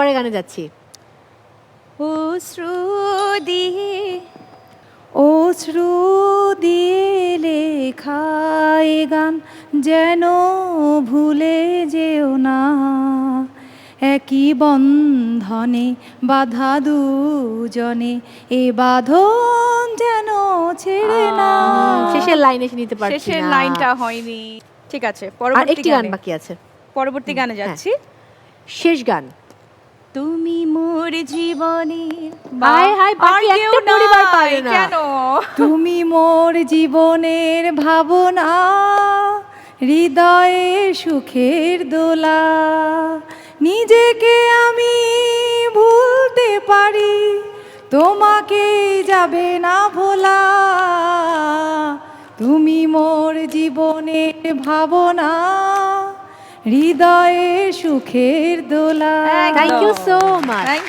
পরে গানে যাচ্ছি। অশ্রু দিয়ে অশ্রু দিয়ে লেখা এ গান যেন ভুলে যেও না, একই বন্ধনে বাধা দুজনে, এ বাঁধন যেন ছেড়ে না। শেষের লাইন এসে নিতে পারছি শেষের না। লাইনটা হয়নি। ঠিক আছে, আর পরবর্তী একটি গান গানে বাকি আছে। পরবর্তী গানে যাচ্ছি। শেষ গান। তুমি মোর জীবনের হায় হায়, বাকি আর কেউ একটা পরিবার পারে নাই, না। কেন? তুমি মোর জীবনের ভাবনা, হৃদয়ে সুখের দোলা, নিজেকে আমি ভুলতে পারি, তোমাকে যাবে না ভোলা। তুমি মোর জীবনের ভাবনা, হৃদয়ে সুখের দোলা। Thank you so much. Thank